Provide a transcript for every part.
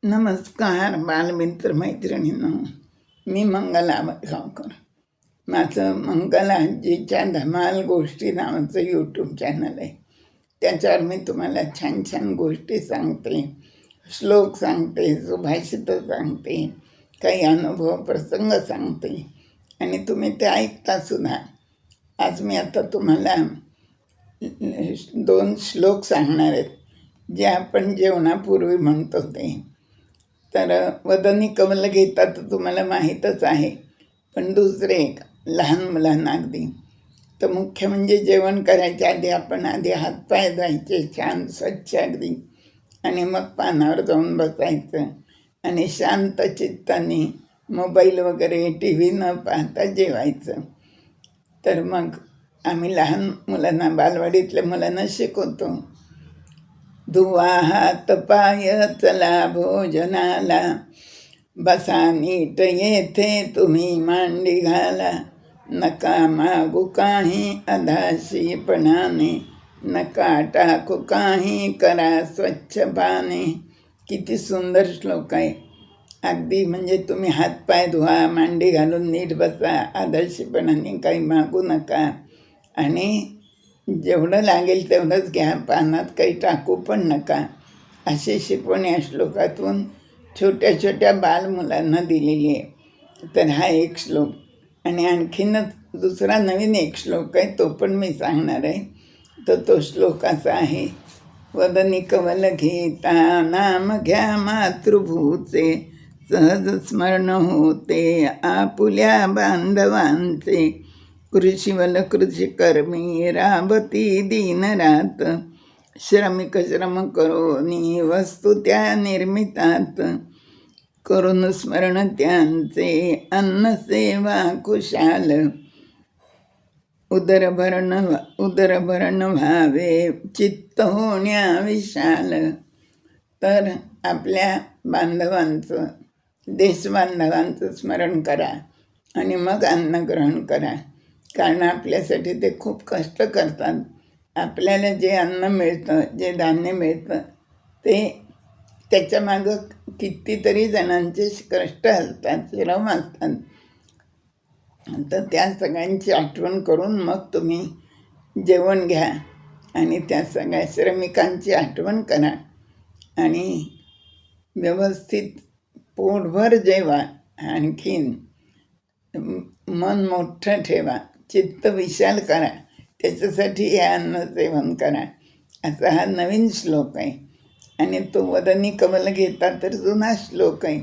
नमस्कार बालमित्र मैत्रिणींनो, मी मंगला गावकर. माझं मंगलाजीच्या धमाल गोष्टी नावाचं यूट्यूब चॅनल आहे. त्याच्यावर मी तुम्हाला छान छान गोष्टी सांगते, श्लोक सांगते, सुभाषितं सांगते, काही अनुभव प्रसंग सांगते आणि तुम्ही ते ऐकतासुद्धा. आज मी आता तुम्हाला 2 श्लोक सांगणार आहेत, जे आपण जेवणापूर्वी म्हणतो ते. तर वदनी कमल घेतात तर तुम्हाला माहीतच आहे, पण दुसरे एक लहान मुलांना अगदी. तर मुख्य म्हणजे जेवण करायच्या आधी आपण हातपाय धुवायचे छान स्वच्छ अगदी, आणि मग पानावर जाऊन बसायचं आणि शांत चित्ताने मोबाईल वगैरे टी व्ही न पाहता जेवायचं. तर मग आम्ही लहान मुलांना, बालवाडीतल्या मुलांना शिकवतो, धुवा हात पाय चला भोजनाला, बसा नीट येथे तुम्ही मांडी घाला, नका मागू काही अधाशीपणाने, नका टाकू काही करा स्वच्छ पाने. किती सुंदर श्लोक आहे. अगदी म्हणजे तुम्ही हातपाय धुवा, मांडी घालून नीट बसा, आदर्शपणाने काही मागू नका, आणि जेवढं लागेल तेवढंच घ्या, पानात काही टाकू पण नका. अशी शिकवण या श्लोकातून छोट्या छोट्या बालमुलांना दिलेली आहे. तर हा एक श्लोक, आणि आणखीनच दुसरा नवीन एक श्लोक आहे, तो पण मी सांगणार आहे. तर तो श्लोक असा आहे, वदनी कमल घेता नाम घ्या मातृभूचे, सहज स्मरण होते आपुल्या बांधवांचे, कृषीवल कृषिकर्मी राबती दिनरात, श्रमिक श्रम करोनी वस्तू त्या निर्मितात, करून स्मरण त्यांचे अन्न सेवा कुशाल, उदरभरण व्हावे चित्त होण्या विशाल. तर आपल्या बांधवांचं, देशबांधवांचं स्मरण करा आणि मग अन्न ग्रहण करा, कारण आपल्यासाठी ते खूप कष्ट करतात. आपल्याला जे अन्न मिळतं, जे धान्य मिळतं, ते त्याच्यामागं कितीतरी जणांचे कष्ट असतात, श्रम असतात. तर त्या सगळ्यांची आठवण करून मग तुम्ही जेवण घ्या आणि त्या सगळ्या श्रमिकांची आठवण करा आणि व्यवस्थित पोटभर जेवा. आणखीन मन मोठं ठेवा, चित्त विशाल करा, त्याच्यासाठी हे अन्न सेवन करा. असा हा नवीन श्लोक आहे. आणि तो वदनी कमल घेता तर जुना श्लोक आहे.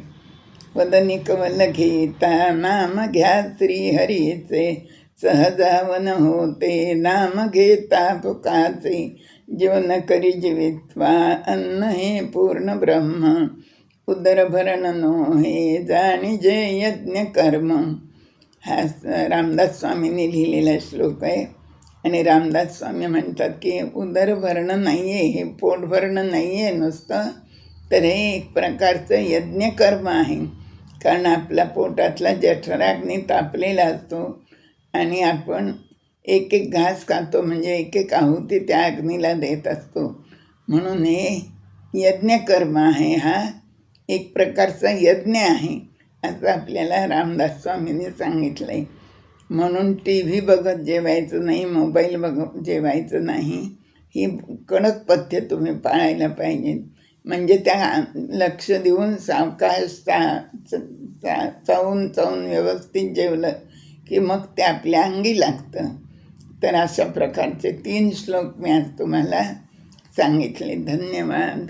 वदनी कमल घेता नाम घ्या श्रीहरीचे, सहजावन होते नाम घेता पुकाचे, जीवन करी जीवित्वा अन्न हे पूर्ण ब्रह्म, उदरभरण नो हे जाणी जे यज्ञ कर्म. हा रामदास स्वामींनी लिहिलेला श्लोक आहे. आणि रामदास स्वामी म्हणतात की उदरभरणं नाही आहे, हे पोट भरणं नाही आहे नुसतं, तर हे एक प्रकारचं यज्ञकर्म आहे. कारण आपला पोटातला जठराग्नी तापलेला असतो आणि आपण एक एक घास खातो, म्हणजे एक एक आहुती त्या अग्नीला देत असतो. म्हणून हे यज्ञकर्म आहे, हा एक प्रकारचा यज्ञ आहे, असं आपल्याला रामदास स्वामींनी सांगितलं आहे. म्हणून टी व्ही बघत जेवायचं नाही, मोबाईल बघत जेवायचं नाही. ही कडक पथ्य तुम्ही पाळायला पाहिजे. म्हणजे त्या लक्ष देऊन सावकाश चावून व्यवस्थित जेवलं की मग ते आपल्या अंगी लागतं. तर अशा प्रकारचे 3 श्लोक मी आज तुम्हाला सांगितले. धन्यवाद.